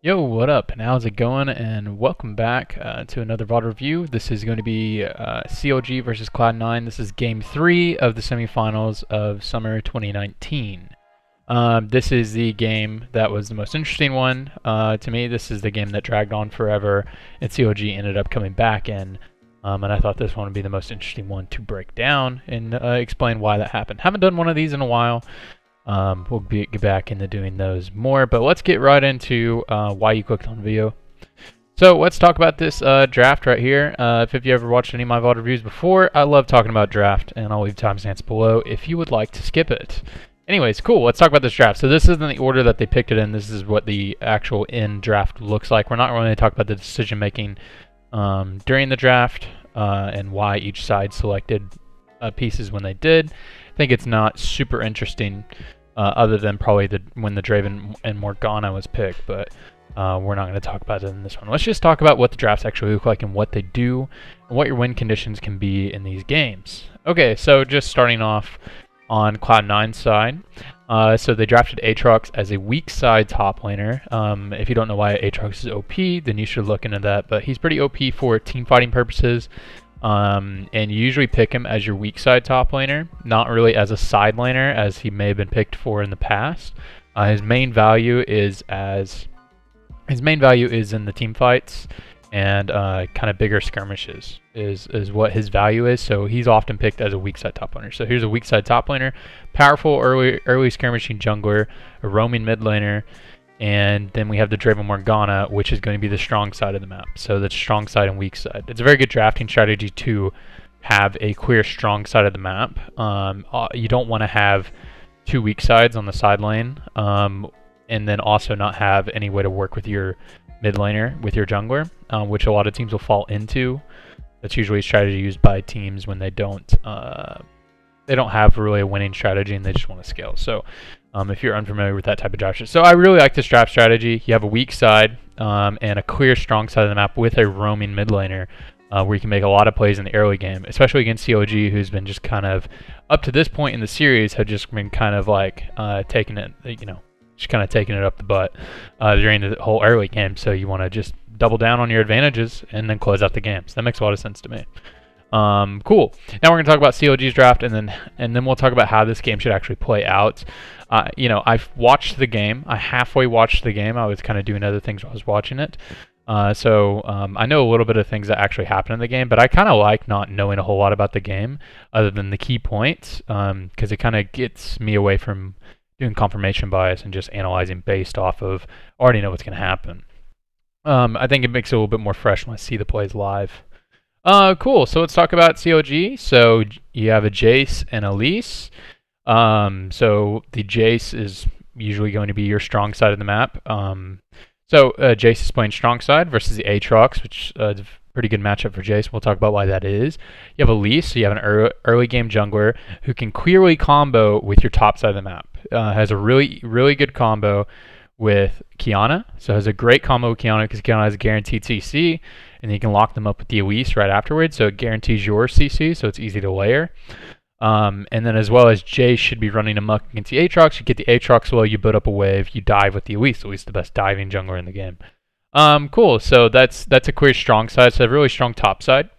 Yo, what up? And how's it going? And welcome back to another VOD review. This is going to be CLG versus Cloud9. This is Game 3 of the semifinals of Summer 2019. This is the game that was the most interesting one to me. This is the game that dragged on forever, and CLG ended up coming back in. And I thought this one would be the most interesting one to break down and explain why that happened. Haven't done one of these in a while. We'll get back into doing those more, but let's get right into why you clicked on the video. So let's talk about this draft right here. If you ever watched any of my VOD reviews before, I love talking about draft, and I'll leave timestamps below if you would like to skip it. Anyways, cool, let's talk about this draft. So this isn't the order that they picked it in. This is what the actual end draft looks like. We're not really going to talk about the decision making during the draft and why each side selected pieces when they did. I think it's not super interesting, other than probably when the Draven and Morgana was picked, but we're not going to talk about it in this one. Let's just talk about what the drafts actually look like and what they do, and what your win conditions can be in these games. Okay, so just starting off on Cloud9's side, so they drafted Aatrox as a weak side top laner. If you don't know why Aatrox is OP, then you should look into that, but he's pretty OP for team fighting purposes. And you usually pick him as your weak side top laner, not really as a side laner as he may have been picked for in the past. His main value is in the team fights and kind of bigger skirmishes is what his value is. So he's often picked as a weak side top laner. So here's a weak side top laner, powerful early skirmishing jungler, a roaming mid laner. And then we have the Draven Morgana, which is going to be the strong side of the map. So the strong side and weak side. It's a very good drafting strategy to have a clear strong side of the map. You don't want to have two weak sides on the side lane, and then also not have any way to work with your mid laner, with your jungler, which a lot of teams will fall into. That's usually a strategy used by teams when they don't have really a winning strategy and they just want to scale. So if you're unfamiliar with that type of draft, so I really like this draft strategy. You have a weak side and a clear strong side of the map with a roaming mid laner, where you can make a lot of plays in the early game, especially against CLG, who's been just kind of up to this point in the series had just been kind of like taking it, just kind of taking it up the butt during the whole early game. So you want to just double down on your advantages and then close out the games. That makes a lot of sense to me. Cool. Now we're going to talk about CLG's draft, and then we'll talk about how this game should actually play out. I've watched the game. I halfway watched the game. I was kind of doing other things while I was watching it. So I know a little bit of things that actually happen in the game, but I kind of like not knowing a whole lot about the game other than the key points, because it kind of gets me away from doing confirmation bias and just analyzing based off of already know what's going to happen. I think it makes it a little bit more fresh when I see the plays live. Cool. So let's talk about CLG. So you have a Jace and a Elise. So the Jace is usually going to be your strong side of the map. So Jace is playing strong side versus the Aatrox, which is a pretty good matchup for Jace. We'll talk about why that is. You have Elise, so you have an early game jungler who can clearly combo with your top side of the map. Has a really good combo with Kiana. So has a great combo with Kiana because Kiana has a guaranteed CC, and you can lock them up with the Elise right afterwards, so it guarantees your CC, so it's easy to layer. And then as well as Jace should be running amok against the Aatrox. You get the Aatrox well, you build up a wave, you dive with the Elise. Elise the best diving jungler in the game. Cool, so that's a clear strong side, so a really strong top side.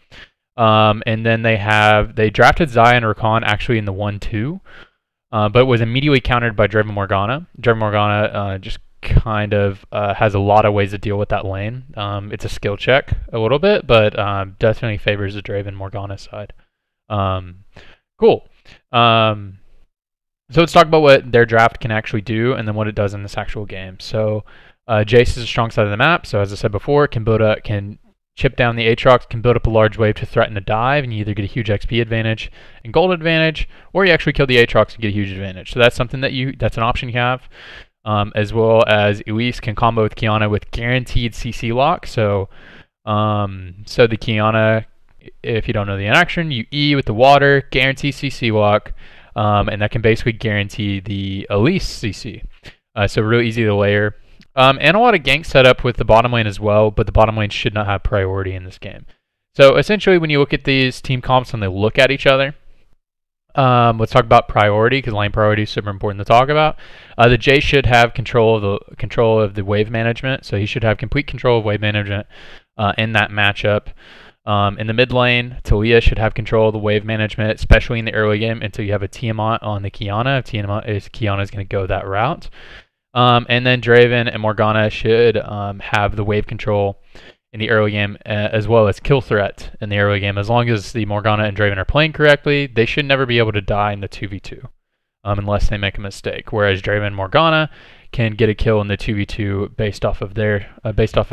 And then they drafted Xayah and Rakan actually in the 1-2, but it was immediately countered by Draven Morgana. Draven Morgana just kind of has a lot of ways to deal with that lane. It's a skill check a little bit, but definitely favors the Draven Morgana side. Cool. So let's talk about what their draft can actually do and then what it does in this actual game. So Jace is a strong side of the map. So as I said before, can chip down the Aatrox, can build up a large wave to threaten a dive, and you either get a huge XP advantage and gold advantage, or you actually kill the Aatrox and get a huge advantage. So that's something that's an option you have. As well as Elise can combo with Kiana with guaranteed CC lock. So the Kiana, if you don't know the interaction, you E with the water, guarantee CC lock, and that can basically guarantee the Elise CC. So really easy to layer. And a lot of gank setup with the bottom lane as well, but the bottom lane should not have priority in this game. So essentially when you look at these team comps and they look at each other, Let's talk about priority, because lane priority is super important to talk about. The Jay should have control of the wave management, so he should have complete control of wave management in that matchup. In the mid lane, Talia should have control of the wave management, especially in the early game, until you have a Tiamat on the Kiana. If Kiana is going to go that route. And then Draven and Morgana should have the wave control in the early game, as well as kill threat in the early game. As long as the Morgana and Draven are playing correctly, they should never be able to die in the 2v2 unless they make a mistake. Whereas Draven and Morgana can get a kill in the 2v2 based off of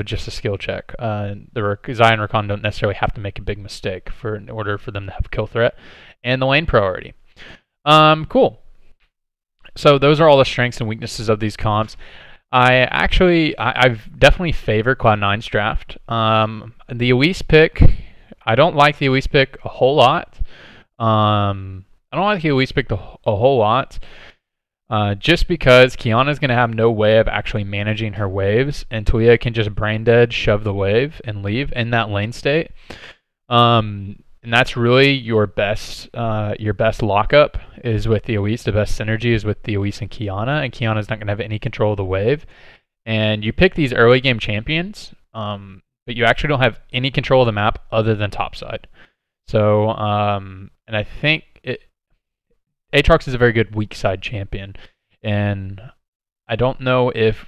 just a skill check. The Xayah and Rakan don't necessarily have to make a big mistake in order for them to have kill threat and the lane priority. Cool. So those are all the strengths and weaknesses of these comps. I've definitely favored Cloud9's draft. The Elise pick, I don't like the Elise pick a whole lot. Just because Kiana's going to have no way of actually managing her waves, and Talia can just brain dead, shove the wave, and leave in that lane state. And that's really your best lockup is with the Elise. The best synergy is with the Elise and Kiana's not going to have any control of the wave. And you pick these early game champions, but you actually don't have any control of the map other than topside. So, and I think Aatrox is a very good weak side champion, and I don't know if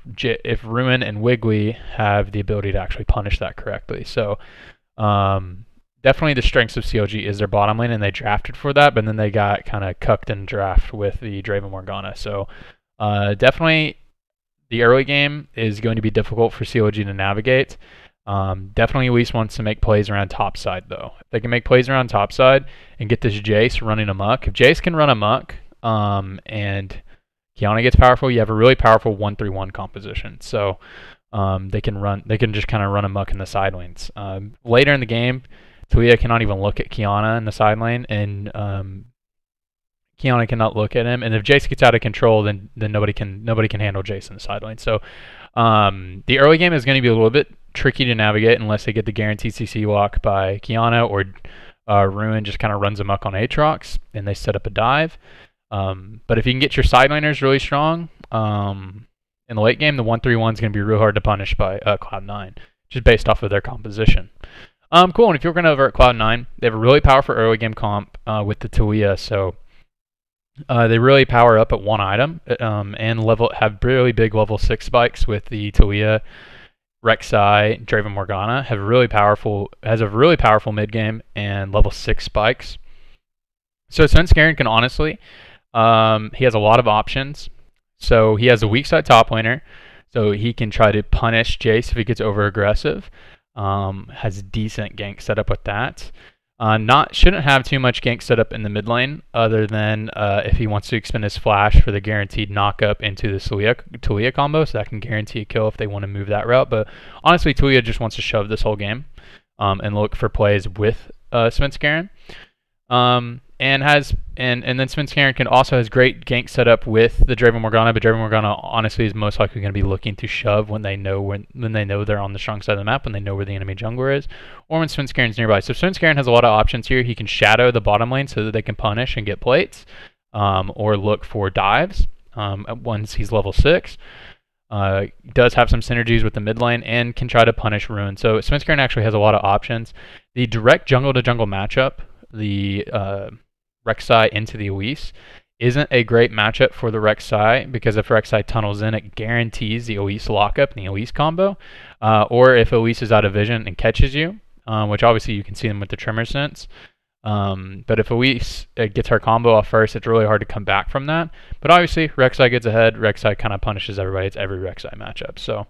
Ruin and Wiggly have the ability to actually punish that correctly. So, definitely the strengths of CLG is their bottom lane, and they drafted for that, but then they got kind of cucked in draft with the Draven Morgana. So definitely the early game is going to be difficult for CLG to navigate. Definitely Elise wants to make plays around topside, though. If they can make plays around topside and get this Jace running amok, if Jace can run amok and Kiana gets powerful, you have a really powerful 1-3-1 composition. So they can just kind of run amok in the side lanes. Later in the game, Talia cannot even look at Kiana in the side lane, and Kiana cannot look at him. And if Jace gets out of control, then nobody can handle Jace in the side lane. So the early game is going to be a little bit tricky to navigate unless they get the guaranteed CC walk by Kiana, or Ruin just kind of runs amok on Aatrox and they set up a dive. But if you can get your side laners really strong in the late game, the 1-3-1 is going to be real hard to punish by Cloud9, just based off of their composition. Cool, and if you're going to over at Cloud9, they have a really powerful early game comp with the Talia, so they really power up at one item and have really big level 6 spikes with the Talia. Rek'Sai, Draven Morgana has a really powerful mid game and level 6 spikes. So Svenskeren can honestly, he has a lot of options. So he has a weak side top laner, so he can try to punish Jace if he gets over aggressive. Has decent gank setup with that. Shouldn't have too much gank setup in the mid lane, other than if he wants to expend his flash for the guaranteed knockup into the Talia combo, so that can guarantee a kill if they want to move that route. But honestly, Talia just wants to shove this whole game and look for plays with Svenskeren. And then Svenskeren can also has great gank setup with the Draven Morgana, but Draven Morgana honestly is most likely going to be looking to shove when they know they're on the strong side of the map, when they know where the enemy jungler is, or when Svenskeren's nearby. So Svenskeren has a lot of options here. He can shadow the bottom lane so that they can punish and get plates, or look for dives once he's level 6. Does have some synergies with the mid lane and can try to punish Ruin. So Svenskeren actually has a lot of options. The direct jungle to jungle matchup, the Rek'Sai into the Elise, isn't a great matchup for the Rek'Sai, because if Rek'Sai tunnels in, it guarantees the Elise lockup and the Elise combo. Or if Elise is out of vision and catches you, which obviously you can see them with the Tremor Sense. But if Elise gets her combo off first, it's really hard to come back from that. But obviously, Rek'Sai gets ahead. Rek'Sai kind of punishes everybody. It's every Rek'Sai matchup. So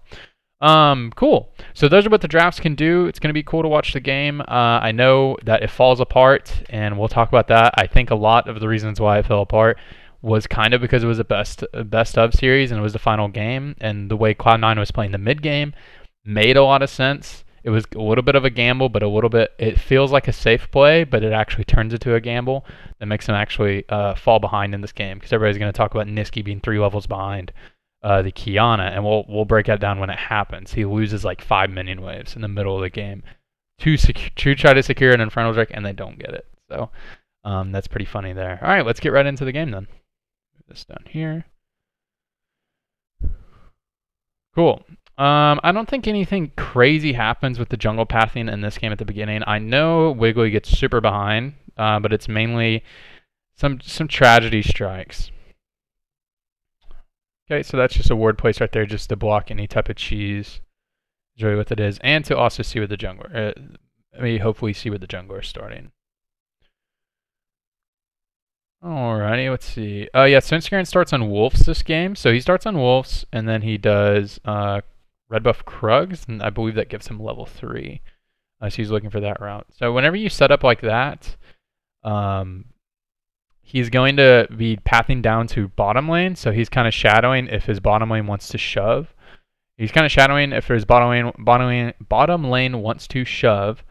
cool. So those are what the drafts can do. It's going to be cool to watch the game. I know that it falls apart, and we'll talk about that. I think a lot of the reasons why it fell apart was kind of because it was a best of series and it was the final game, and the way Cloud9 was playing the mid game made a lot of sense. It was a little bit of a gamble, but it feels like a safe play, but it actually turns into a gamble that makes them actually fall behind in this game, because everybody's going to talk about Niski being 3 levels behind the Kiana, and we'll break that down when it happens. He loses like 5 minion waves in the middle of the game to try to secure an Infernal Drake, and they don't get it. So That's pretty funny there. All right, let's get right into the game then. Move this down here. Cool. I don't think anything crazy happens with the jungle pathing in this game at the beginning. I know Wiggly gets super behind, but it's mainly some tragedy strikes. Okay, so that's just a ward place right there just to block any type of cheese. Is really what it is. And to also see where the jungler, hopefully see where the jungler is starting. Alrighty, let's see. Yeah, Svenskeren starts on Wolves this game. So he starts on Wolves, and then he does red buff Krugs, and I believe that gives him level 3. So he's looking for that route. So whenever you set up like that, he's going to be pathing down to bottom lane, so he's kind of shadowing if his bottom lane wants to shove. He's kind of shadowing if his bottom lane wants to shove.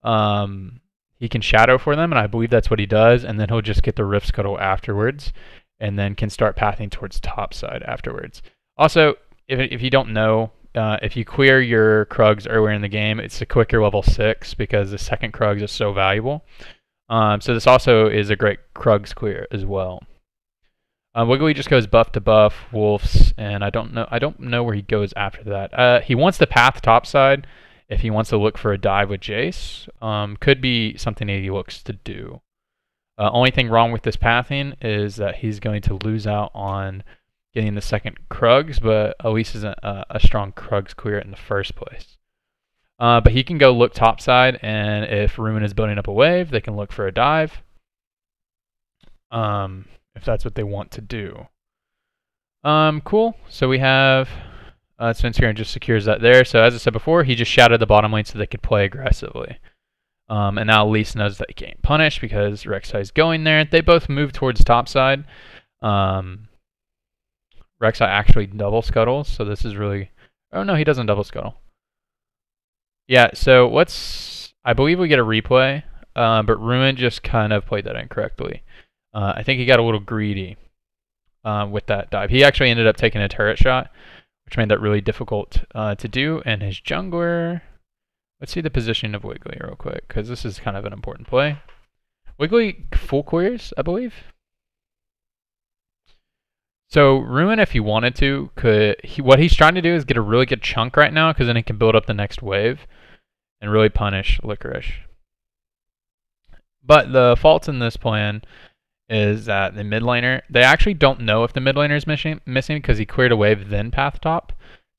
He can shadow for them, and I believe that's what he does, and then he'll just get the Rift Scuttle afterwards, and then can start pathing towards top side afterwards. Also, if you don't know, if you clear your Krugs earlier in the game, it's a quicker level 6 because the second Krugs is so valuable. So this also is a great Krugs clear as well. Wiggly just goes buff to buff, Wolves, and I don't know where he goes after that. He wants to path topside if he wants to look for a dive with Jace. Could be something that he looks to do. Only thing wrong with this pathing is that he's going to lose out on getting the second Krugs, but at least isn't a strong Krugs clear in the first place. But he can go look topside, and if Ruin is building up a wave, they can look for a dive. If that's what they want to do. Cool. So we have Svenskeren just secures that there. So as I said before, he just shadowed the bottom lane so they could play aggressively. And now Elise knows that he can't punish because Rek'Sai is going there. They both move towards topside. Rek'Sai actually double scuttles, so this is really... Oh no, he doesn't double scuttle. Yeah, so I believe we get a replay, but Ruin just kind of played that incorrectly. I think he got a little greedy with that dive. He actually ended up taking a turret shot, which made that really difficult to do. And his jungler, let's see the position of Wiggly real quick, because this is kind of an important play. Wiggly full clears, I believe. So Ruin, if he wanted to, what he's trying to do is get a really good chunk right now, because then he can build up the next wave and really punish Licorice. But the fault in this plan is that the mid laner, they actually don't know if the mid laner is missing because he cleared a wave then path top.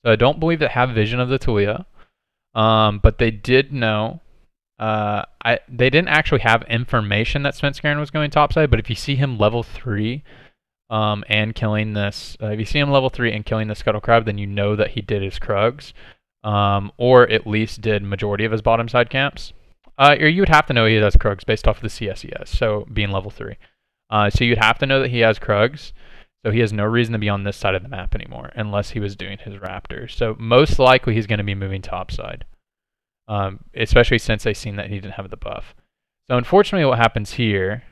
So I don't believe they have vision of the Talia. But they did know. They didn't actually have information that Svenskeren was going topside, but if you see him level 3 and killing this, if you see him level 3 and killing the Scuttle Crab, then you know that he did his Krugs, or at least did majority of his bottom side camps. Or you would have to know he does Krugs based off of the CSES, so being level 3. So you'd have to know that he has Krugs, so he has no reason to be on this side of the map anymore, unless he was doing his Raptors. So most likely he's going to be moving topside, especially since they've seen that he didn't have the buff. So unfortunately what happens here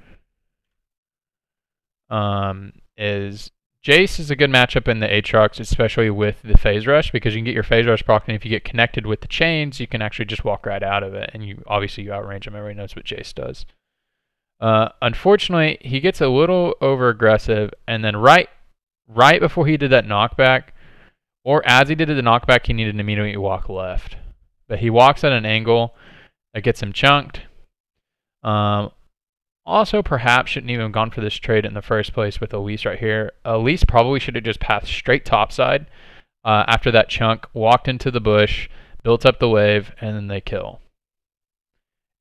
is Jace is a good matchup in the Aatrox, especially with the Phase Rush, because you can get your Phase Rush proc, and if you get connected with the chains, you can actually just walk right out of it, and you outrange him. Everybody knows what Jace does. Unfortunately, he gets a little over aggressive, and then right before he did that knockback, or as he did the knockback, he needed to immediately walk left. But he walks at an angle that gets him chunked. Also, perhaps shouldn't even have gone for this trade in the first place with Elise right here. Elise probably should have just passed straight topside after that chunk, walked into the bush, built up the wave, and then they kill.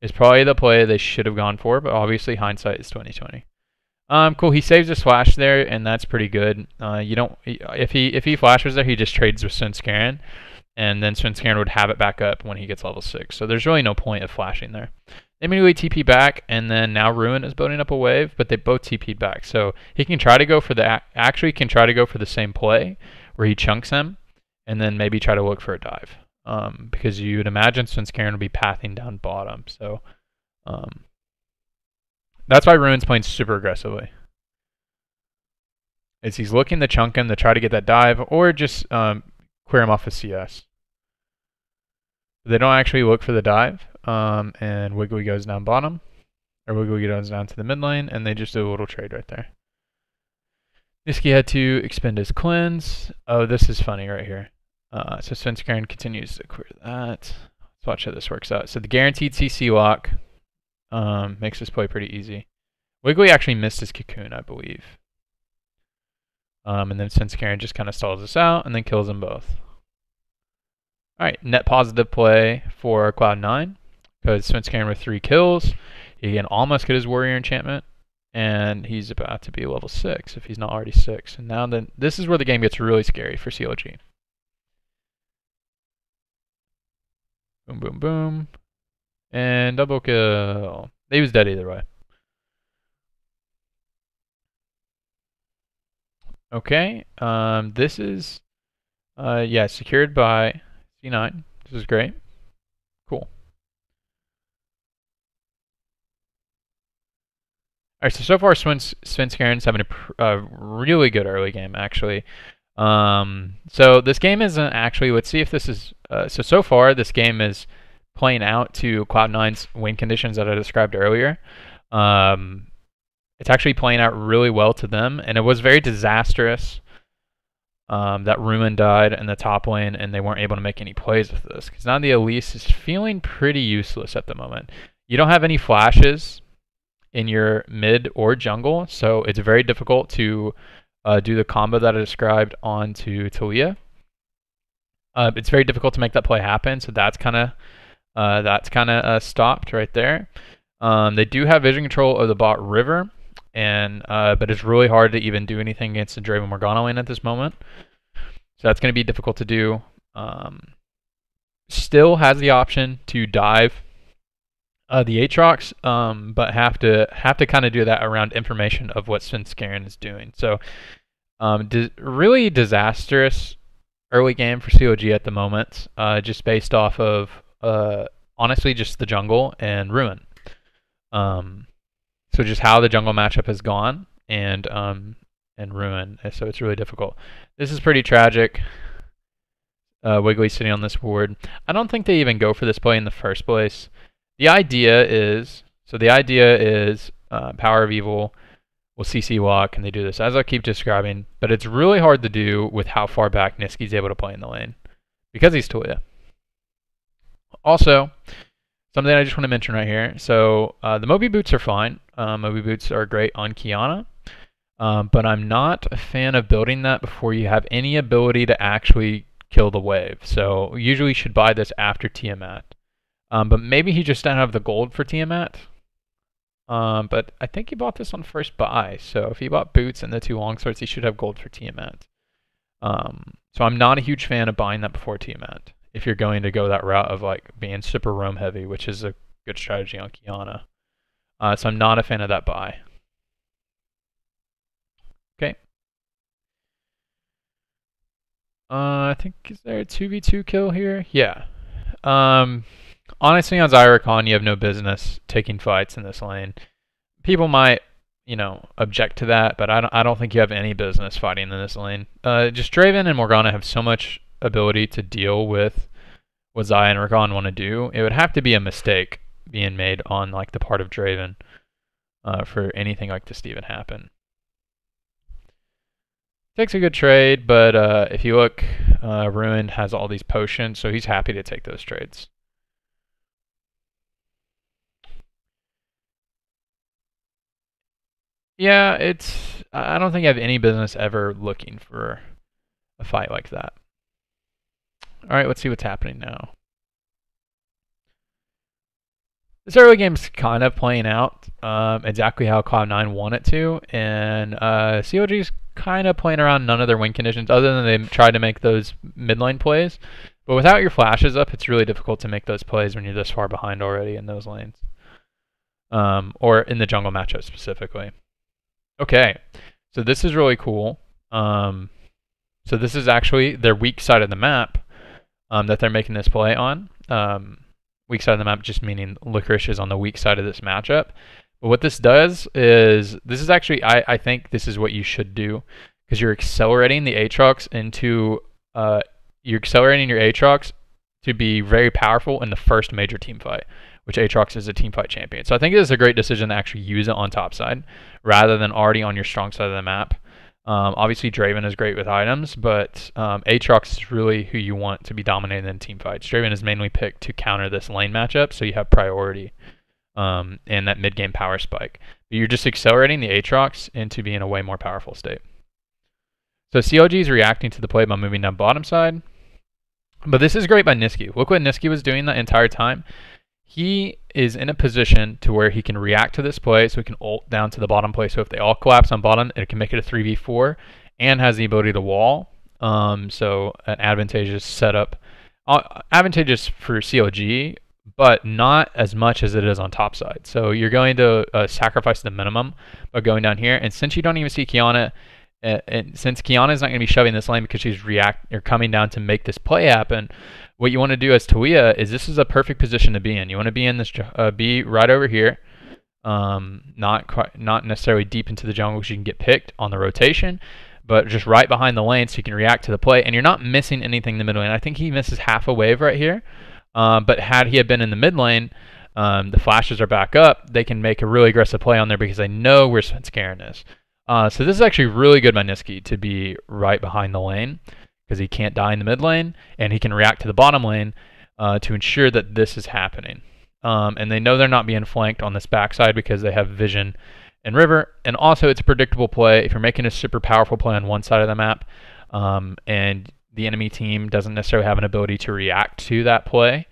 Is probably the play they should have gone for, but obviously hindsight is 20/20. Cool. He saves his flash there, and that's pretty good. If he flashes there, he just trades with Svenskeren, and then Svenskeren would have it back up when he gets level 6. So there's really no point of flashing there. They immediately TP back, and then now Ruin is building up a wave, but they both TP'd back. So he can try to go for the same play where he chunks him, and then maybe try to look for a dive. Because you would imagine Svenskeren will be pathing down bottom. So that's why Ruin's playing super aggressively. He's looking to chunk him to try to get that dive, or just clear him off of CS. They don't actually look for the dive, and Wiggly goes down bottom. Or Wiggly goes down to the mid lane, and they just do a little trade right there. Niski had to expend his cleanse. Oh, this is funny right here. So Svenskeren continues to clear that. Let's watch how this works out. So the guaranteed CC lock makes this play pretty easy. Wiggly actually missed his cocoon, I believe. And then Svenskeren just kind of stalls us out and then kills them both. Alright, net positive play for Cloud9 because Svenskeren with 3 kills. He can almost get his warrior enchantment. And he's about to be level 6 if he's not already 6. And now then, this is where the game gets really scary for CLG. Boom, boom, boom. And double kill. He was dead either way. Okay, this is, yeah, secured by C9. This is great. Cool. Alright, so far Svenskaren's having a really good early game, actually. So this game isn't actually, let's see if this is, so far this game is playing out to Cloud9's win conditions that I described earlier. It's actually playing out really well to them, and it was very disastrous that Ruin died in the top lane and they weren't able to make any plays with this, because now the Elise is feeling pretty useless at the moment. You don't have any flashes in your mid or jungle, so it's very difficult to do the combo that I described onto Talia. It's very difficult to make that play happen, so that's kind of stopped right there. They do have vision control of the bot river, and but it's really hard to even do anything against the Draven Morgana lane at this moment. So that's going to be difficult to do. Still has the option to dive the Aatrox, but have to kind of do that around information of what Svenskeren is doing. So really disastrous early game for CLG at the moment, just based off of honestly just the jungle and Ruin. So just how the jungle matchup has gone and Ruin, so it's really difficult. This is pretty tragic. Wiggly sitting on this board. I don't think they even go for this play in the first place. The idea is Power of Evil will CC walk, and they do this as I keep describing, but it's really hard to do with how far back Niski's able to play in the lane because he's Talia. Also, something I just want to mention right here. So the Moby boots are fine. Moby boots are great on Kiana, but I'm not a fan of building that before you have any ability to actually kill the wave. So usually you should buy this after Tiamat. But maybe he just didn't have the gold for Tiamat. But I think he bought this on first buy. So if he bought boots and the 2 longswords, he should have gold for Tiamat. So I'm not a huge fan of buying that before Tiamat if you're going to go that route of like being super roam heavy, which is a good strategy on Kiana. So I'm not a fan of that buy. Okay. I think, is there a 2v2 kill here? Yeah. Honestly, on Zyra you have no business taking fights in this lane. People might, object to that, but I don't think you have any business fighting in this lane. Just Draven and Morgana have so much ability to deal with what Xayah and Rakan want to do. It would have to be a mistake being made on like the part of Draven for anything like this to even happen. Takes a good trade, but if you look, Ruined has all these potions, so he's happy to take those trades. Yeah, I don't think I have any business ever looking for a fight like that. Alright, let's see what's happening now. This early game's kind of playing out exactly how Cloud9 want it to, and CLG's kind of playing around none of their win conditions other than they try to make those mid lane plays. But without your flashes up, it's really difficult to make those plays when you're this far behind already in those lanes. Or in the jungle matchup specifically. Okay, so this is really cool. So this is actually their weak side of the map that they're making this play on. Weak side of the map just meaning Licorice is on the weak side of this matchup. But what this does is, this is actually, I think this is what you should do, because you're accelerating the Aatrox into, you're accelerating your Aatrox to be very powerful in the first major team fight, which Aatrox is a teamfight champion. So I think it is a great decision to actually use it on top side rather than already on your strong side of the map. Obviously, Draven is great with items, but Aatrox is really who you want to be dominating in teamfights. Draven is mainly picked to counter this lane matchup, so you have priority and that mid-game power spike. But you're just accelerating the Aatrox into being a way more powerful state. So CLG is reacting to the play by moving down bottom side. But this is great by Nisqy. Look what Nisqy was doing the entire time. He is in a position to where he can react to this play, so he can ult down to the bottom play. So if they all collapse on bottom, it can make it a 3v4 and has the ability to wall. So an advantageous setup. Advantageous for CLG, but not as much as it is on top side. So you're going to sacrifice the minimum by going down here. And since you don't even see Qiyana, and since Qiyana is not going to be shoving this lane because she's coming down to make this play happen, what you want to do as Talia is this is a perfect position to be in. You want to be in this, be right over here, not necessarily deep into the jungle because you can get picked on the rotation, but just right behind the lane so you can react to the play, and you're not missing anything in the mid lane. I think he misses half a wave right here, but had he had been in the mid lane, the flashes are back up. They can make a really aggressive play on there because they know where Svenskeren is. So this is actually really good by Nisqy to be right behind the lane because he can't die in the mid lane, and he can react to the bottom lane to ensure that this is happening. And they know they're not being flanked on this backside because they have vision and river. And also it's a predictable play. If you're making a super powerful play on one side of the map and the enemy team doesn't necessarily have an ability to react to that play,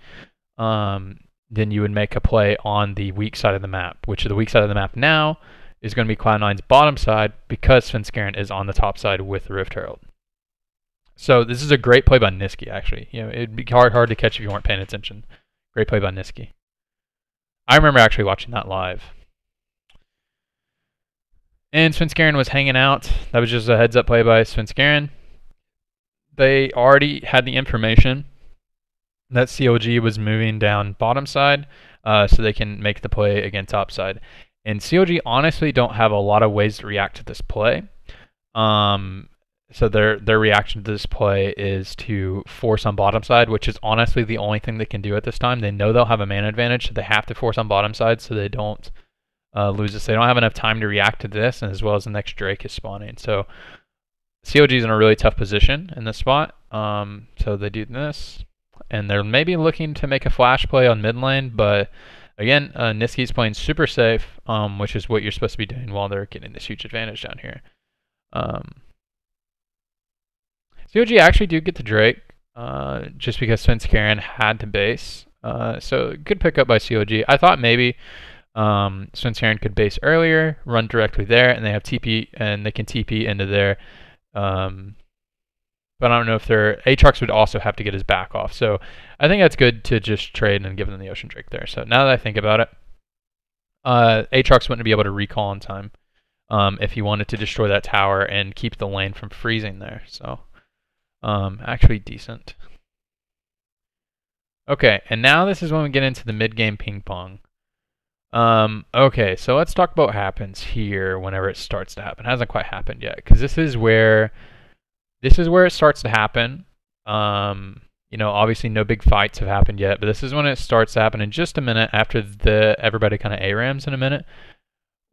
then you would make a play on the weak side of the map, which the weak side of the map now is going to be Cloud9's bottom side because Svenskeren is on the top side with the Rift Herald. So this is a great play by Nisqy, actually. You know, it'd be hard to catch if you weren't paying attention. Great play by Nisqy. I remember actually watching that live. And Svenskeren was hanging out. That was just a heads-up play by Svenskeren. They already had the information that CLG was moving down bottom side, so they can make the play again top side. And CLG honestly don't have a lot of ways to react to this play. So their reaction to this play is to force on bottom side, which is honestly the only thing they can do at this time. They know they'll have a mana advantage, so they have to force on bottom side so they don't lose this. They don't have enough time to react to this, and as well as the next Drake is spawning. So CLG is in a really tough position in this spot. So they do this, and they're maybe looking to make a flash play on mid lane, but again, Nisqy's playing super safe, which is what you're supposed to be doing while they're getting this huge advantage down here. CLG actually do get the Drake, just because Svenskeren had to base. So good pickup by CLG. I thought maybe Svenskeren could base earlier, run directly there, and they have TP, and they can TP into there. But I don't know if Aatrox would also have to get his back off. So I think that's good to just trade and give them the Ocean Drake there. So now that I think about it, Aatrox wouldn't be able to recall in time if he wanted to destroy that tower and keep the lane from freezing there. So actually decent. Okay, and now this is when we get into the mid-game ping pong. Okay, so let's talk about what happens here whenever it starts to happen. It hasn't quite happened yet, because this is where it starts to happen. You know, obviously no big fights have happened yet, but this is when it starts to happen in just a minute after everybody kind of ARAMs in a minute,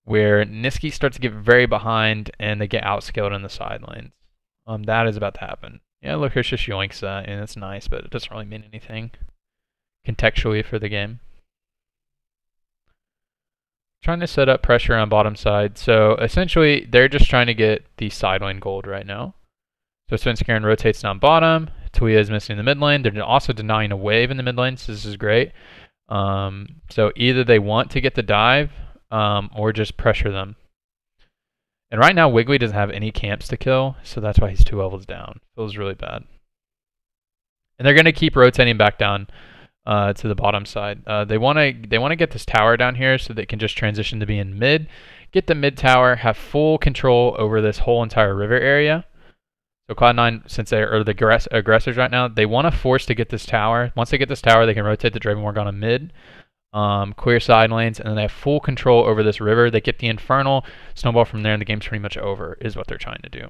where Nisqy starts to get very behind and they get outscaled in the side lanes. That is about to happen. Yeah, look, here's just yoinks that, and it's nice, but it doesn't really mean anything contextually for the game. Trying to set up pressure on bottom side. So essentially, they're just trying to get the side lane gold right now. So Svenskeren rotates down bottom. Talia is missing the mid lane. They're also denying a wave in the mid lane, so this is great. So either they want to get the dive or just pressure them. And right now, Wiggly doesn't have any camps to kill, so that's why he's 2 levels down. Feels really bad. And they're going to keep rotating back down to the bottom side. They want to get this tower down here so they can just transition to being mid, get the mid tower, have full control over this whole entire river area. So Cloud9, since they are the aggressors right now, they want to force to get this tower. Once they get this tower, they can rotate the Draven Morgana mid, clear side lanes, and then they have full control over this river. They get the Infernal, snowball from there, and the game's pretty much over, is what they're trying to do.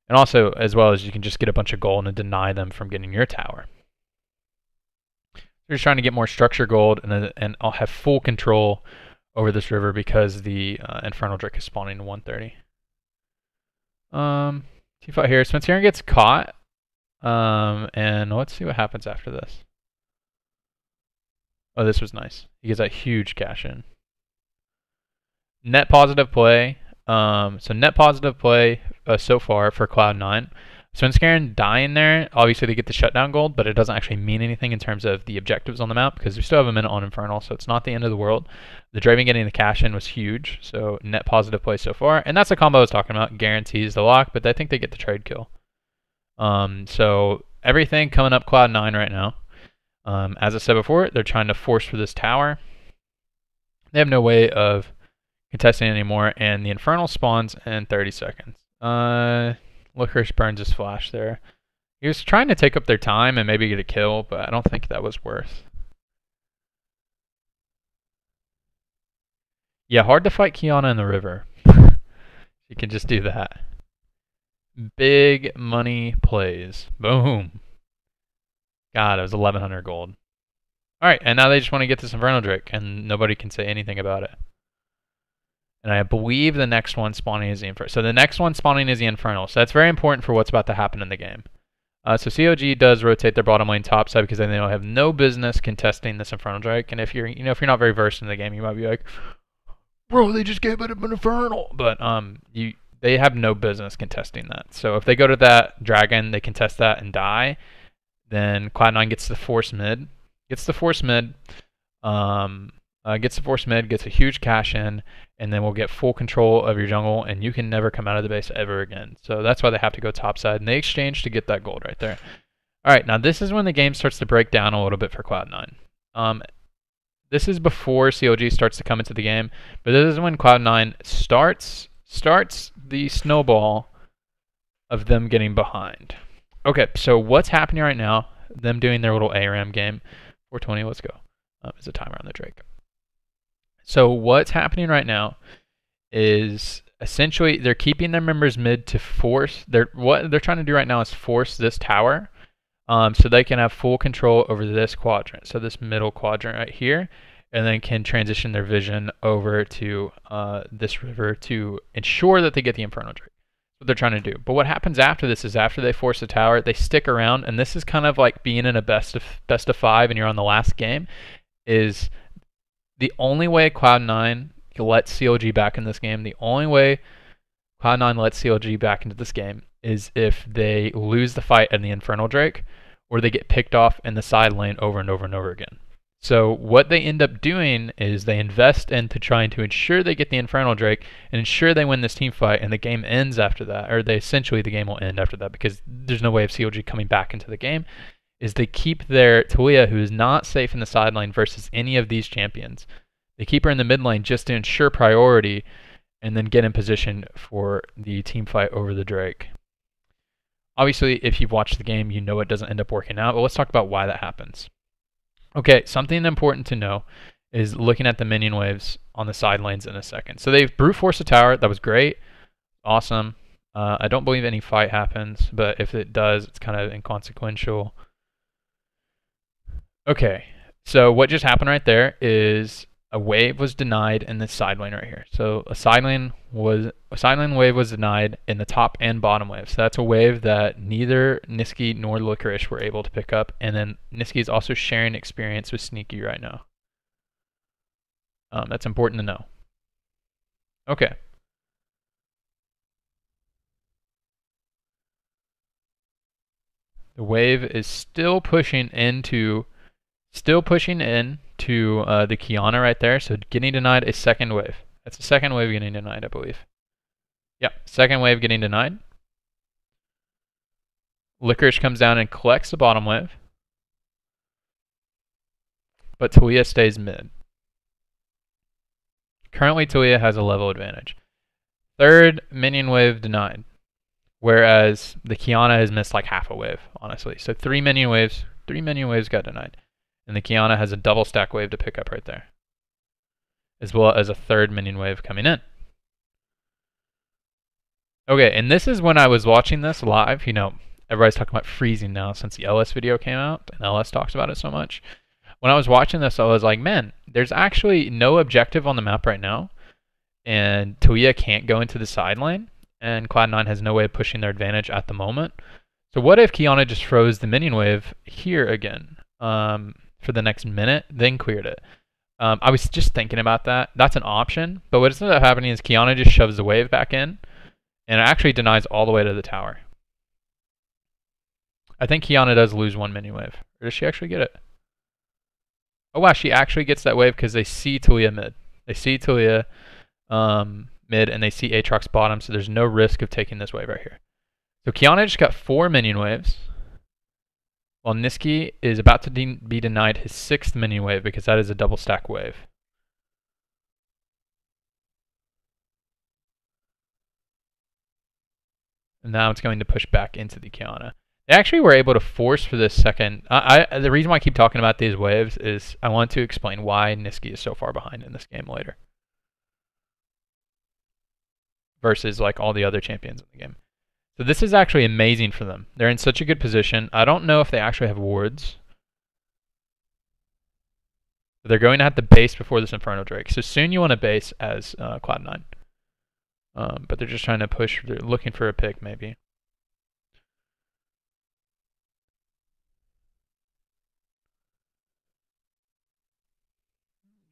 And also, as well as you can just get a bunch of gold and deny them from getting your tower. They're just trying to get more structure gold, and I'll have full control over this river because the Infernal Drake is spawning in 130. T-fight here. Spencer gets caught. And let's see what happens after this. Oh, this was nice. He gets a huge cash in. Net positive play. So net positive play so far for Cloud9. Svenskaren dying there, obviously they get the shutdown gold, but it doesn't actually mean anything in terms of the objectives on the map because we still have a minute on Infernal, so it's not the end of the world. The Draven getting the cash in was huge, so net positive play so far. And that's the combo I was talking about, guarantees the lock, but I think they get the trade kill. So everything coming up Cloud9 right now. As I said before, they're trying to force for this tower. They have no way of contesting anymore, and the Infernal spawns in 30 seconds. Licorice burns his flash there. He was trying to take up their time and maybe get a kill, but I don't think that was worth. Yeah, hard to fight Kiana in the river. You can just do that. Big money plays. Boom. God, it was 1,100 gold. Alright, and now they just want to get this Infernal Drake, and nobody can say anything about it. And I believe the next one spawning is the Infernal. So the next one spawning is the Infernal. So that's very important for what's about to happen in the game. So CLG does rotate their bottom lane top side because they don't have no business contesting this Infernal Drake. And if you're, if you're not very versed in the game, you might be like, bro, they just gave it an Infernal. But they have no business contesting that. So if they go to that dragon, they contest that and die. Then Cloud9 gets the force mid. Gets the force mid. Gets a huge cash in, and then we'll get full control of your jungle, and you can never come out of the base ever again. So that's why they have to go topside, and they exchange to get that gold right there. Alright, now this is when the game starts to break down a little bit for Cloud9. This is before CLG starts to come into the game, but this is when Cloud9 starts the snowball of them getting behind. Okay, so what's happening right now, them doing their little ARAM game. 420, let's go. There's a timer on the Drake. So what's happening right now is essentially they're keeping their members mid to force. What they're trying to do right now is force this tower, so they can have full control over this quadrant. So this middle quadrant right here, and then can transition their vision over to this river to ensure that they get the Infernal Drake. That's what they're trying to do. But what happens after this is after they force the tower, they stick around, and this is kind of like being in a best of 5 and you're on the last game. Is the only way Cloud9 lets CLG back in this game, the only way Cloud9 lets CLG back into this game is if they lose the fight in the Infernal Drake, or they get picked off in the side lane over and over and over again. So what they end up doing is they invest into trying to ensure they get the Infernal Drake and ensure they win this team fight, and the game ends after that, or the game will end after that because there's no way of CLG coming back into the game. Is they keep their Talia, who is not safe in the side lane versus any of these champions. They keep her in the mid lane just to ensure priority and then get in position for the team fight over the Drake. Obviously, if you've watched the game, you know it doesn't end up working out, but let's talk about why that happens. Okay, something important to know is looking at the minion waves on the side lanes in a second. So they've brute forced a tower. That was great. Awesome. I don't believe any fight happens, but if it does, it's kind of inconsequential. Okay, so what just happened right there is a wave was denied in this side lane right here. So a side lane wave was denied in the top and bottom wave. So that's a wave that neither Niski nor Licorice were able to pick up. And then Niski is also sharing experience with Sneaky right now. That's important to know. Okay. The wave is still pushing in to the Kiana right there, so getting denied a second wave. That's the second wave getting denied, I believe. Yeah, second wave getting denied. Licorice comes down and collects the bottom wave. But Talia stays mid. Currently, Talia has a level advantage. Third minion wave denied. Whereas the Kiana has missed like half a wave, honestly. So 3 minion waves got denied. And the Kiana has a double stack wave to pick up right there, as well as a third minion wave coming in. Okay, and this is when I was watching this live. You know, everybody's talking about freezing now since the LS video came out, and LS talks about it so much. when I was watching this, I was like, man, there's actually no objective on the map right now, and Tuya can't go into the side lane, and Cloud9 has no way of pushing their advantage at the moment. So what if Qiyana just froze the minion wave here again for the next minute, then cleared it? I was just thinking about that. That's an option, but what ends up happening is Qiyana just shoves the wave back in, and it actually denies all the way to the tower. I think Qiyana does lose one minion wave. Or does she actually get it? Oh wow, she actually gets that wave because they see Tuya mid. They see Tuya mid, and they see Aatrox bottom, so there's no risk of taking this wave right here. So Qiyana just got 4 minion waves, while Nisqy is about to be denied his 6th minion wave because that is a double stack wave. And now it's going to push back into the Qiyana. They actually were able to force for this second. The reason why I keep talking about these waves is I want to explain why Nisqy is so far behind in this game later versus like all the other champions in the game. So this is actually amazing for them. They're in such a good position. I don't know if they actually have wards. But they're going to have to base before this Inferno Drake. So soon you want to base as Cloud9. But they're just trying to push. They're looking for a pick maybe.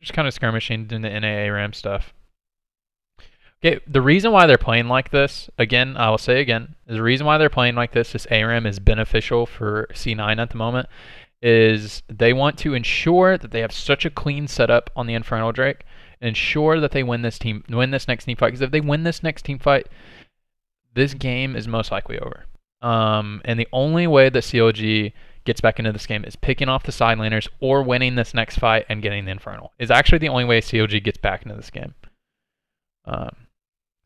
Just kind of skirmishing in the NA ARAM stuff. Okay, the reason why they're playing like this, again, I will say again, the reason why they're playing like this ARAM is beneficial for C9 at the moment, is they want to ensure that they have such a clean setup on the Infernal Drake, and ensure that they win this next team fight. Because if they win this next team fight, this game is most likely over. And the only way that CLG gets back into this game is picking off the side laners or winning this next fight and getting the Infernal. Is actually the only way CLG gets back into this game.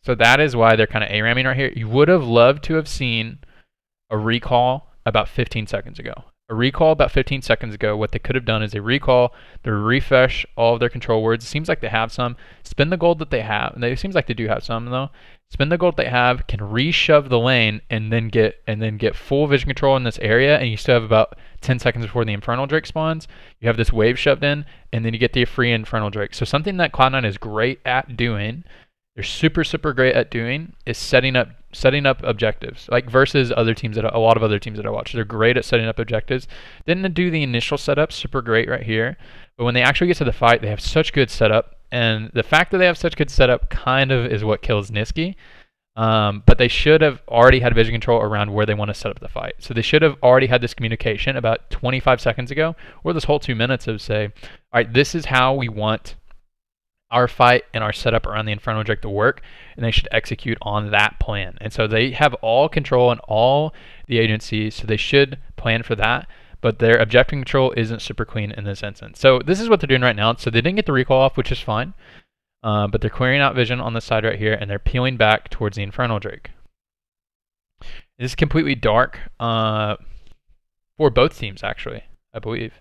So that is why they're kind of ARAMing right here. You would have loved to have seen a recall about 15 seconds ago. A recall about 15 seconds ago, what they could have done is they recall, they refresh all of their control words. It seems like they have some. Spend the gold that they have. And it seems like they do have some though. Spend the gold they have, can reshove the lane, and then get full vision control in this area, and you still have about 10 seconds before the Infernal Drake spawns. You have this wave shoved in, and then you get the free Infernal Drake. So something that Cloud9 is great at doing, they're super great at doing, is setting up objectives. Like versus other teams that a lot of other teams that I watch, they're great at setting up objectives. Didn't do the initial setup super great right here, but when they actually get to the fight, they have such good setup. And the fact that they have such good setup kind of is what kills Nisqy. But they should have already had vision control around where they want to set up the fight. So they should have already had this communication about 25 seconds ago, or this whole 2 minutes of say, all right, this is how we want our fight and our setup around the Inferno Drake to work, and they should execute on that plan. And so they have all control and all the agencies, so they should plan for that. But their objective control isn't super clean in this instance. So this is what they're doing right now. So they didn't get the recall off, which is fine. But they're clearing out vision on the side right here, and they're peeling back towards the Infernal Drake. This is completely dark for both teams, actually, I believe.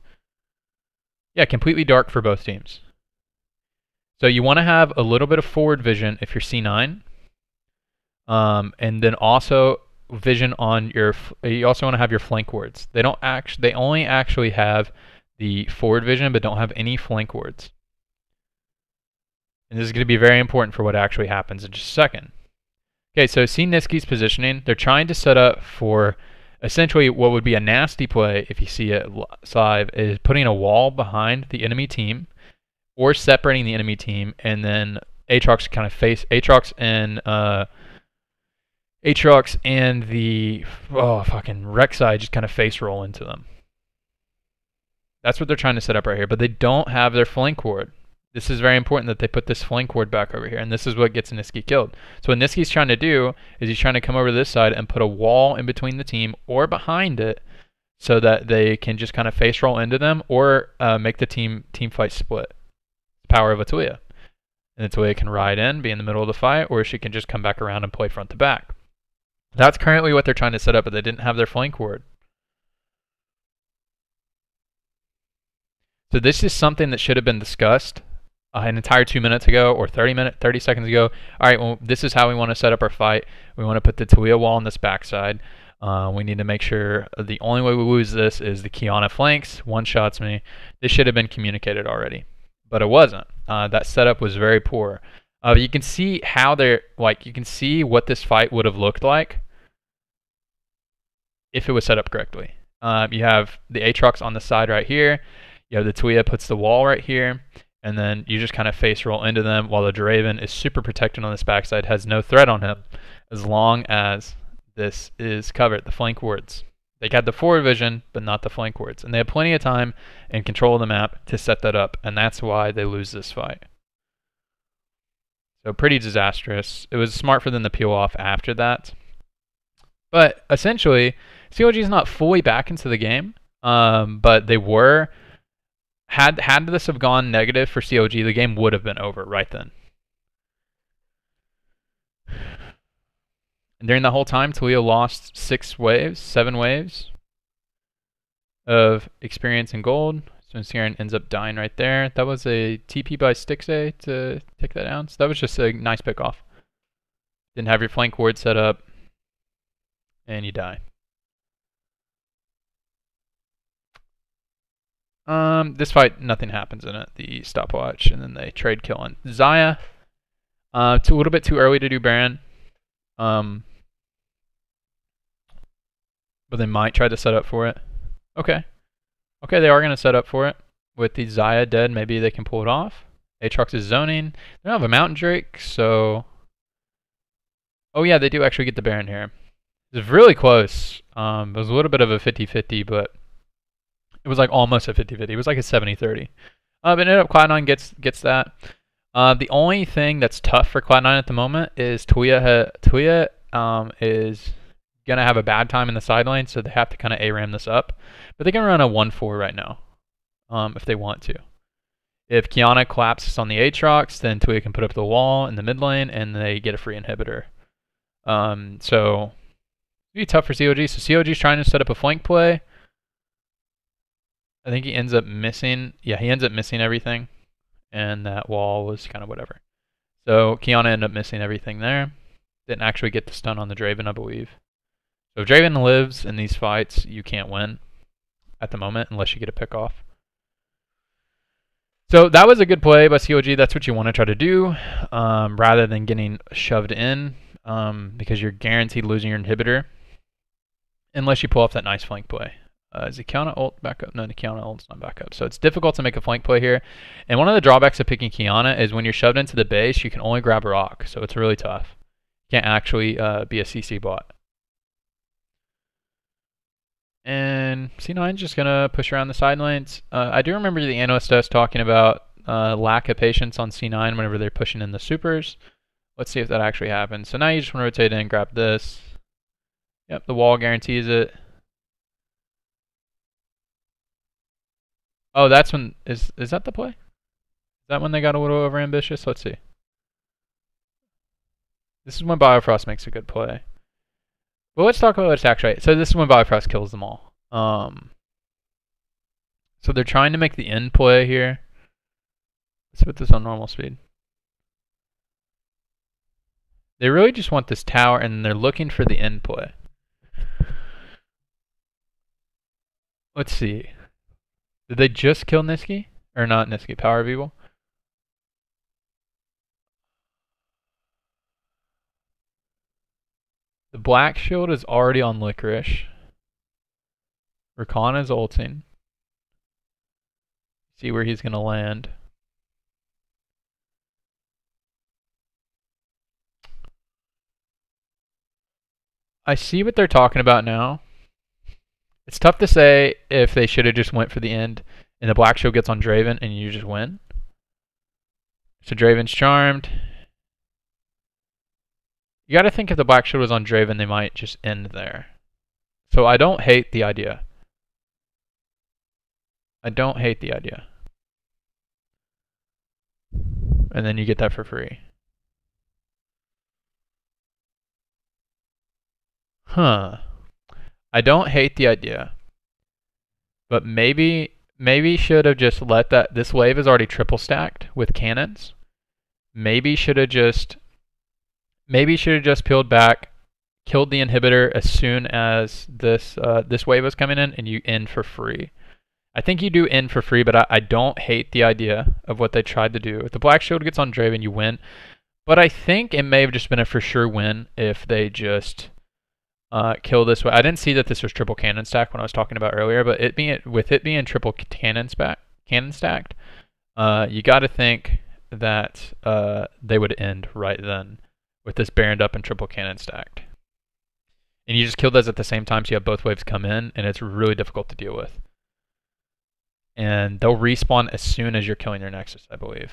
Yeah, completely dark for both teams. So you want to have a little bit of forward vision if you're C9. And then also vision on you also want to have your flank wards. They only actually have the forward vision but don't have any flank wards. And this is going to be very important for what actually happens in just a second. Okay, so see Nisqy's positioning. They're trying to set up for essentially what would be a nasty play if you see it live, is putting a wall behind the enemy team or separating the enemy team, and then Aatrox kind of face Aatrox and the fucking Rek'Sai just kind of face roll into them. That's what they're trying to set up right here, but they don't have their flank ward. This is very important that they put this flank ward back over here, and this is what gets Nisqy killed. So what Nisqy's trying to do is he's trying to come over to this side and put a wall in between the team or behind it so that they can just kind of face roll into them or make the team fight split. The power of a Tuya. And the Tuya can ride in, be in the middle of the fight, or she can just come back around and play front to back. That's currently what they're trying to set up, but they didn't have their flank ward. So this is something that should have been discussed an entire 2 minutes ago or 30 seconds ago. All right, well, this is how we want to set up our fight. We want to put the Tuya wall on this backside. We need to make sure the only way we lose this is the Kiana flanks, one-shots me. This should have been communicated already, but it wasn't. That setup was very poor. You can see how they're, like, you can see what this fight would have looked like if it was set up correctly. You have the Aatrox on the side right here. You have the Tuya puts the wall right here, and then you just kind of face roll into them while the Draven is super protected on this backside, has no threat on him, as long as this is covered, the flank wards. They got the forward vision, but not the flank wards. And they have plenty of time and control of the map to set that up, and that's why they lose this fight. So pretty disastrous. It was smart for them to peel off after that. But essentially, CLG is not fully back into the game, but they were. Had this have gone negative for CLG, the game would have been over right then. And during the whole time, Toledo lost 7 waves of experience and gold. So Siren ends up dying right there. That was a TP by Stixay to take that down. So that was just a nice pick off. Didn't have your flank ward set up, and you die. This fight, nothing happens in it. The stopwatch, and then they trade kill on Xayah. It's a little bit too early to do Baron. But they might try to set up for it. Okay, they are going to set up for it. With the Xayah dead, maybe they can pull it off. Aatrox is zoning. They don't have a Mountain Drake, so... Oh yeah, they do actually get the Baron here. It's really close. It was a little bit of a 50-50, but... It was like almost a 50-50. It was like a 70-30. But ended up Cloud9 gets that. The only thing that's tough for Cloud9 at the moment is Tuya is going to have a bad time in the side lane, so they have to kind of ARAM this up. But they can run a 1-4 right now if they want to. If Kiana collapses on the Aatrox, then Tuya can put up the wall in the mid lane, and they get a free inhibitor. So it'd be tough for CLG. So CLG's trying to set up a flank play. I think he ends up missing. Yeah, he ends up missing everything. And that wall was kind of whatever. So Kiana ended up missing everything there. Didn't actually get the stun on the Draven, I believe. So if Draven lives in these fights, you can't win at the moment unless you get a pick off. So that was a good play by CLG. That's what you want to try to do rather than getting shoved in because you're guaranteed losing your inhibitor unless you pull off that nice flank play. Is the Kiana ult back up? No, the Kiana ult's not back up. So it's difficult to make a flank play here. And one of the drawbacks of picking Kiana is when you're shoved into the base, you can only grab a rock. So it's really tough. You can't actually be a CC bot. And C9's just going to push around the side lanes. I do remember the Analyst us talking about lack of patience on C9 whenever they're pushing in the supers. Let's see if that actually happens. So now you just want to rotate in and grab this. Yep, the wall guarantees it. Oh, that's when, is that the play? Is that when they got a little over ambitious? Let's see. This is when Biofrost makes a good play. Well, let's talk about attack rate. So this is when Biofrost kills them all. So they're trying to make the end play here. Let's put this on normal speed. They really just want this tower, and they're looking for the end play. Let's see. Did they just kill Niski? Or not Niski, Power of Evil? The Black Shield is already on Licorice. Rakan is ulting. See where he's going to land. I see what they're talking about now. It's tough to say if they should have just went for the end and the Black Shield gets on Draven and you just win. So Draven's charmed. You gotta think if the Black Shield was on Draven, they might just end there. So I don't hate the idea. I don't hate the idea. And then you get that for free. Huh. I don't hate the idea. But maybe should have just let that. This wave is already triple stacked with cannons. Maybe should have just peeled back, killed the inhibitor as soon as this wave was coming in, and you end for free. I think you do end for free, but I don't hate the idea of what they tried to do. If the Black Shield gets on Draven, you win. But I think it may have just been a for sure win if they just kill this way. I didn't see that this was triple cannon stack when I was talking about earlier, but with it being triple cannon stacked, you got to think that they would end right then with this Baroned up and triple cannon stacked. And you just kill those at the same time, so you have both waves come in, and it's really difficult to deal with. And they'll respawn as soon as you're killing your Nexus, I believe.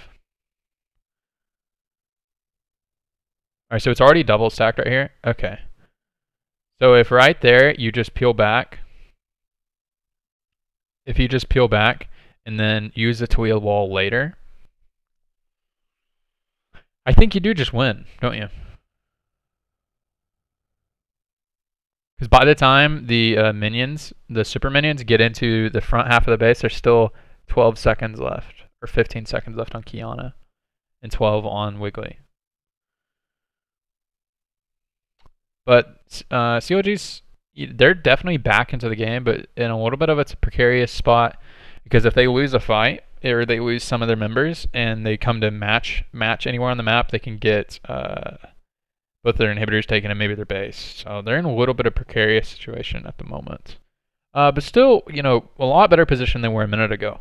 Alright, so it's already double stacked right here? Okay. So if right there, you just peel back. If you just peel back and then use the Tweel wall later, I think you do just win, don't you? Because by the time the minions, the super minions, get into the front half of the base, there's still 12 seconds left, or 15 seconds left on Kiana, and 12 on Wiggly. But CLG's, they're definitely back into the game, but in a little bit of a precarious spot, because if they lose a fight, or they lose some of their members, and they come to match anywhere on the map, they can get both their inhibitors taken and maybe their base. So they're in a little bit of precarious situation at the moment. But still, you know, a lot better position than we were a minute ago.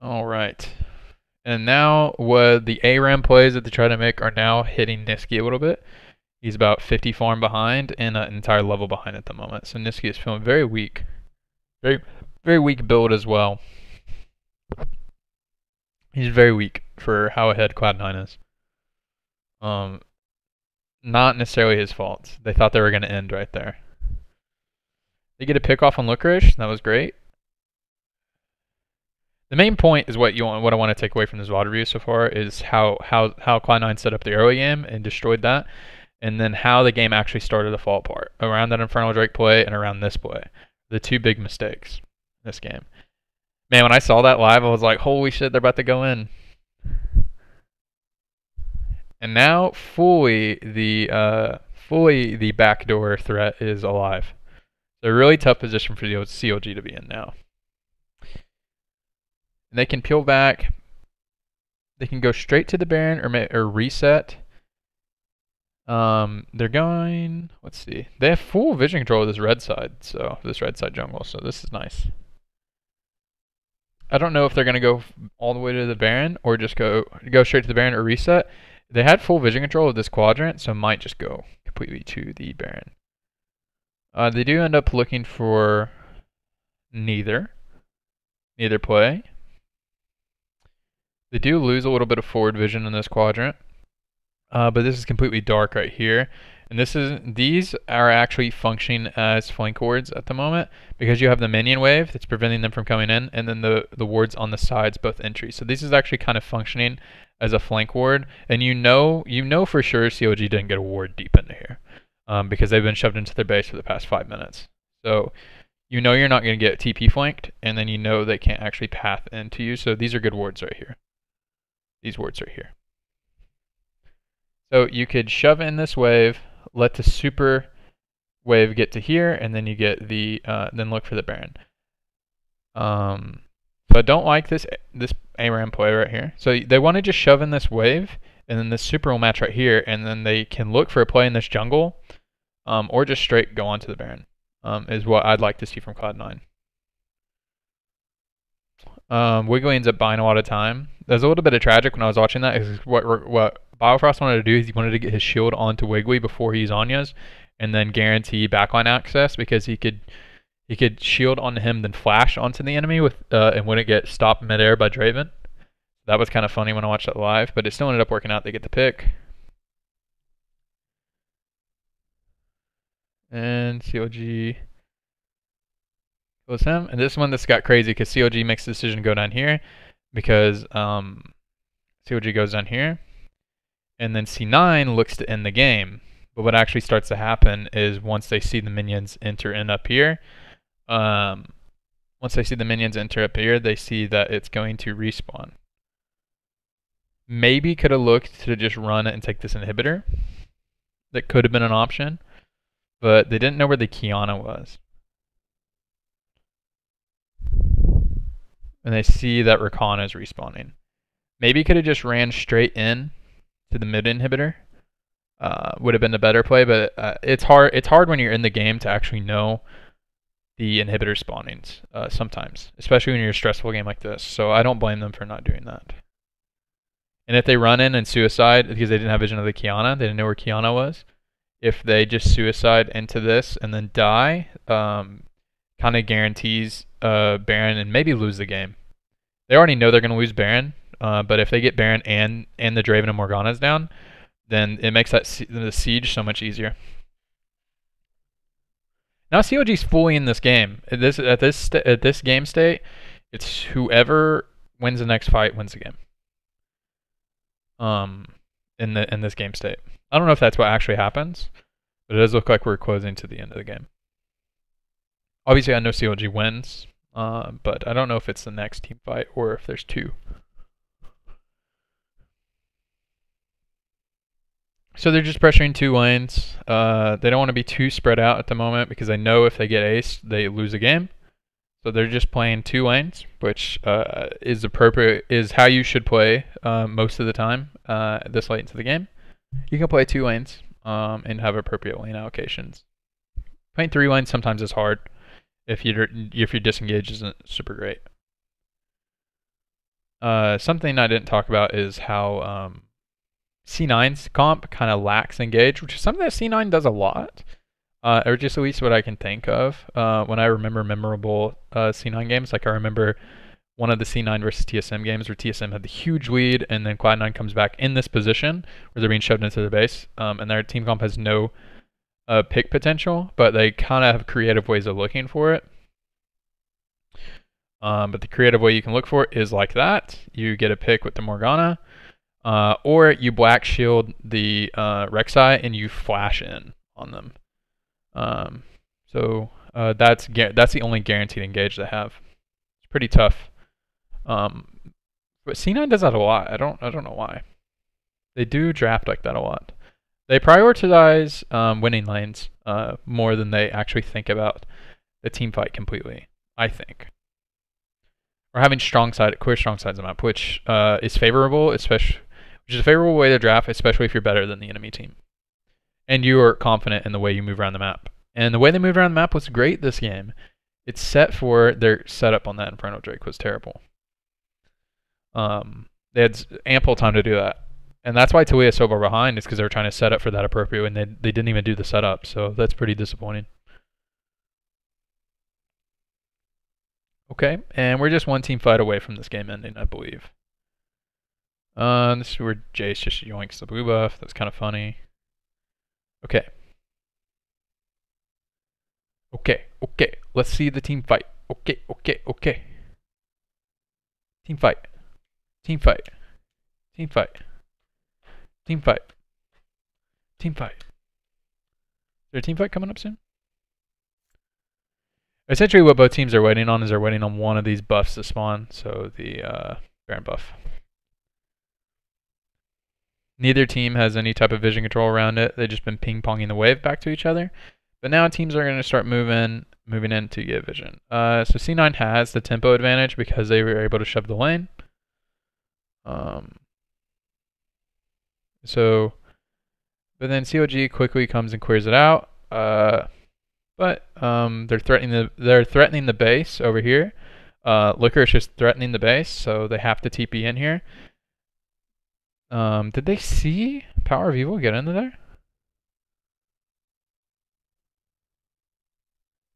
All right. And now what the ARAM plays that they try to make are now hitting Nisqy a little bit. He's about 50 farm behind and an entire level behind at the moment. So Nisqy is feeling very weak. Very, very weak build as well. He's very weak for how ahead Cloud9 is. Not necessarily his fault. They thought they were going to end right there. They get a pick off on Licorice. That was great. The main point is what I want to take away from this VOD review so far is how Cloud9 set up the early game and destroyed that, and then how the game actually started to fall apart around that Infernal Drake play and around this play. The two big mistakes in this game. Man, when I saw that live, I was like, holy shit, they're about to go in. And now fully the backdoor threat is alive. So a really tough position for the CLG to be in now. They can peel back. They can go straight to the Baron or reset. They're going, let's see. They have full vision control of this red side, so this red side jungle, so this is nice. I don't know if they're going to go all the way to the Baron or just go straight to the Baron or reset. They had full vision control of this quadrant, so might just go completely to the Baron. They do end up looking for neither play. They do lose a little bit of forward vision in this quadrant, but this is completely dark right here. And these are actually functioning as flank wards at the moment because you have the minion wave that's preventing them from coming in, and then the wards on the sides, both entries. So this is actually kind of functioning as a flank ward, and you know for sure CLG didn't get a ward deep into here because they've been shoved into their base for the past 5 minutes. So you know you're not going to get TP flanked, and then you know they can't actually path into you. So these are good wards right here. These wards right here. So you could shove in this wave, let the super wave get to here, and then you get the then look for the Baron. So I don't like this ARAM play right here. So they want to just shove in this wave, and then this super will match right here, and then they can look for a play in this jungle, or just straight go on to the Baron. Is what I'd like to see from Cloud9. Wiggly ends up buying a lot of time. There's a little bit of tragic when I was watching that. Is what Biofrost wanted to do is he wanted to get his shield onto Wiggly before he Zanya's, and then guarantee backline access because he could shield onto him, then flash onto the enemy with and wouldn't get stopped midair by Draven. That was kind of funny when I watched that live, but it still ended up working out. They get the pick. And CLG kills him. And this one, this got crazy because CLG makes the decision to go down here because CLG goes down here. And then C9 looks to end the game. But what actually starts to happen is once they see the minions enter in up here, they see that it's going to respawn. Maybe could have looked to just run it and take this inhibitor. That could have been an option. But they didn't know where the Kiana was. And they see that Rakan is respawning. Maybe could have just ran straight in to the mid inhibitor. Would have been the better play, but it's hard. It's hard when you're in the game to actually know the inhibitor spawnings sometimes, especially when you're a stressful game like this. So I don't blame them for not doing that. And if they run in and suicide because they didn't have vision of the Kiana, they didn't know where Kiana was. If they just suicide into this and then die, kind of guarantees Baron and maybe lose the game. They already know they're going to lose Baron, but if they get Baron and the Draven and Morgana's down, then it makes the siege so much easier. Now CLG's fully in this game. At this game state, it's whoever wins the next fight wins the game. In this game state, I don't know if that's what actually happens, but it does look like we're closing to the end of the game. Obviously, I know CLG wins, but I don't know if it's the next team fight or if there's two. So they're just pressuring two lanes. They don't want to be too spread out at the moment because they know if they get aced, they lose a game. So they're just playing two lanes, which is appropriate, is how you should play most of the time this late into the game. You can play two lanes and have appropriate lane allocations. Playing three lanes sometimes is hard if your disengage isn't super great. Something I didn't talk about is how C9's comp kind of lacks engage, which is something that C9 does a lot. Or just at least what I can think of when I remember memorable C9 games. Like I remember one of the C9 versus TSM games where TSM had the huge lead, and then Cloud9 comes back in this position where they're being shoved into the base, and their team comp has no pick potential, but they kind of have creative ways of looking for it. But the creative way you can look for it is like that. You get a pick with the Morgana, or you black shield the Rek'Sai and you flash in on them. So that's the only guaranteed engage they have. It's pretty tough. But C9 does that a lot. I don't know why. They do draft like that a lot. They prioritize winning lanes more than they actually think about the team fight completely, I think. Or having clear strong sides of the map, which is favorable, which is a favorable way to draft, especially if you're better than the enemy team. And you are confident in the way you move around the map. And the way they moved around the map was great this game. It's set for their setup on that Inferno Drake was terrible. They had ample time to do that. And that's why Talia is so far behind, is because they were trying to set up for that appropriate, and they didn't even do the setup. So that's pretty disappointing. Okay, and we're just one team fight away from this game ending, I believe. This is where Jace just yoinks the blue buff. That's kind of funny. Okay. Okay. Let's see the team fight. Okay. Team fight. Is there a team fight coming up soon? Essentially what both teams are waiting on is they're waiting on one of these buffs to spawn. So the Baron buff. Neither team has any type of vision control around it. They've just been ping-ponging the wave back to each other. But now teams are going to start moving in to get vision. So C9 has the tempo advantage because they were able to shove the lane. But then CLG quickly comes and clears it out. But they're threatening the base over here. Liquor is just threatening the base, so they have to TP in here. Did they see Power of Evil get into there?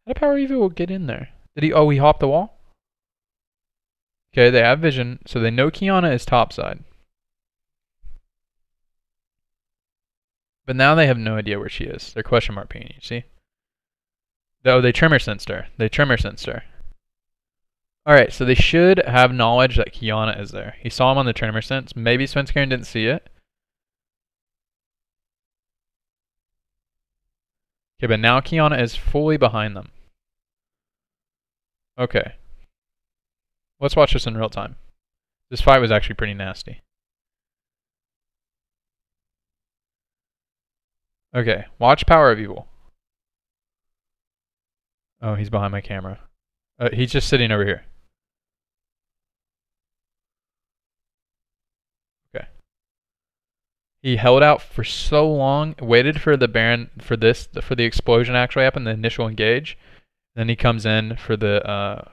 How did Power of Evil get in there? Did he? Oh, he hopped the wall? Okay, they have vision, so they know Kiana is topside. But now they have no idea where she is. They're question mark pinging, you see? Oh, they tremor sensed her. Alright, so they should have knowledge that Kiana is there. He saw him on the tremor sense. Maybe Svenskaren didn't see it. Okay, but now Kiana is fully behind them. Okay. Let's watch this in real time. This fight was actually pretty nasty. Okay, watch Power of Evil. Oh, he's behind my camera. He's just sitting over here. Okay. He held out for so long, waited for the Baron for the explosion to actually happen, the initial engage. Then he comes in for the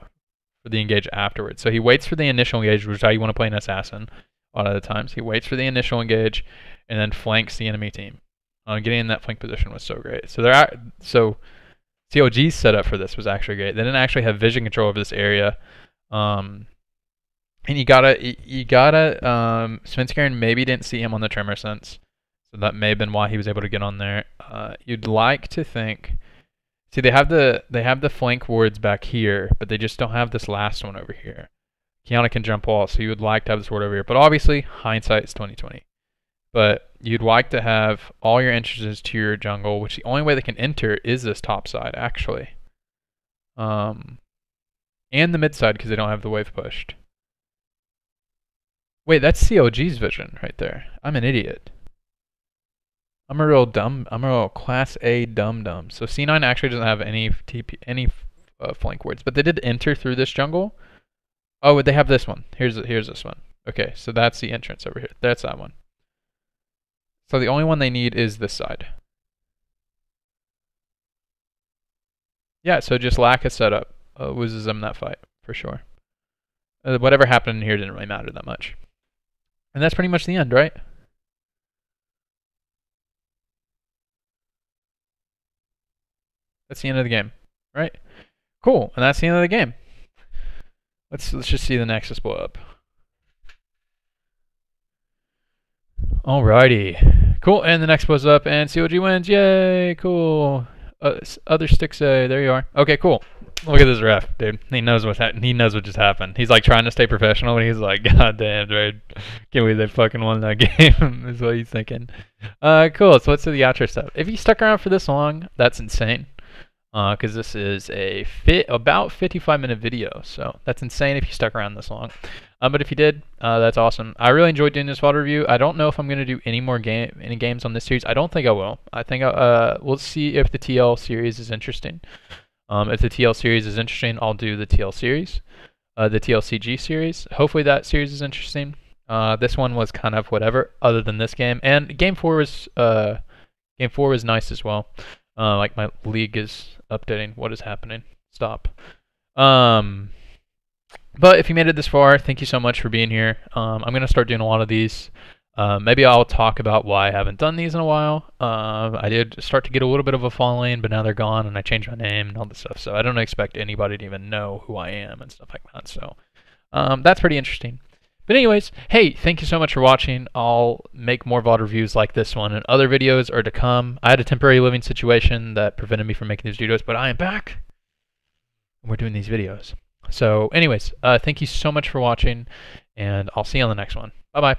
engage afterwards. So he waits for the initial engage, which is how you want to play an assassin a lot of the times. He waits for the initial engage and then flanks the enemy team. Getting in that flank position was so great. So CLG's setup for this was actually great. They didn't actually have vision control over this area. And you gotta Svenskeren maybe didn't see him on the tremor sense. So that may have been why he was able to get on there. You'd like to think. See, they have the flank wards back here, but they just don't have this last one over here. Kiana can jump wall, so you would like to have this ward over here. But obviously, hindsight is 2020. But you'd like to have all your entrances to your jungle, which the only way they can enter is this top side, actually. And the mid side, because they don't have the wave pushed. Wait, that's CLG's vision right there. I'm an idiot. I'm a real class A dum-dum. So C9 actually doesn't have any flank wards, but they did enter through this jungle. Oh, they have this one. Here's this one. Okay, so that's the entrance over here. That's that one. So the only one they need is this side. Yeah, so just lack of setup loses them that fight, for sure. Whatever happened in here didn't really matter that much. And that's pretty much the end, right? That's the end of the game, right? Cool, and that's the end of the game. Let's just see the Nexus blow up. Alrighty, cool, and the next blows up, and CLG wins. Yay, cool. Other sticks say, there you are. Okay, cool. Look at this ref, dude. He knows what just happened. He's like trying to stay professional, and he's like, God damn, dude. Can't believe they fucking won that game, is what he's thinking. Cool, so let's do the outro stuff. If you stuck around for this long, that's insane. Because this is about 55-minute video, so that's insane if you stuck around this long. But if you did, that's awesome. I really enjoyed doing this VOD review. I don't know if I'm going to do any more games on this series. I don't think I will. I think we'll see if the TL series is interesting. If the TL series is interesting, I'll do the TL series, the TLCG series. Hopefully that series is interesting. This one was kind of whatever, other than this game. And game 4 was nice as well. Like my league is updating. What is happening? Stop. But if you made it this far, thank you so much for being here. I'm going to start doing a lot of these. Maybe I'll talk about why I haven't done these in a while. I did start to get a little bit of a following, but now they're gone, and I changed my name and all this stuff. So I don't expect anybody to even know who I am and stuff like that. So that's pretty interesting. But anyways, hey, thank you so much for watching. I'll make more VOD reviews like this one, and other videos are to come. I had a temporary living situation that prevented me from making these videos, but I am back. We're doing these videos. So anyways, thank you so much for watching, and I'll see you on the next one. Bye-bye.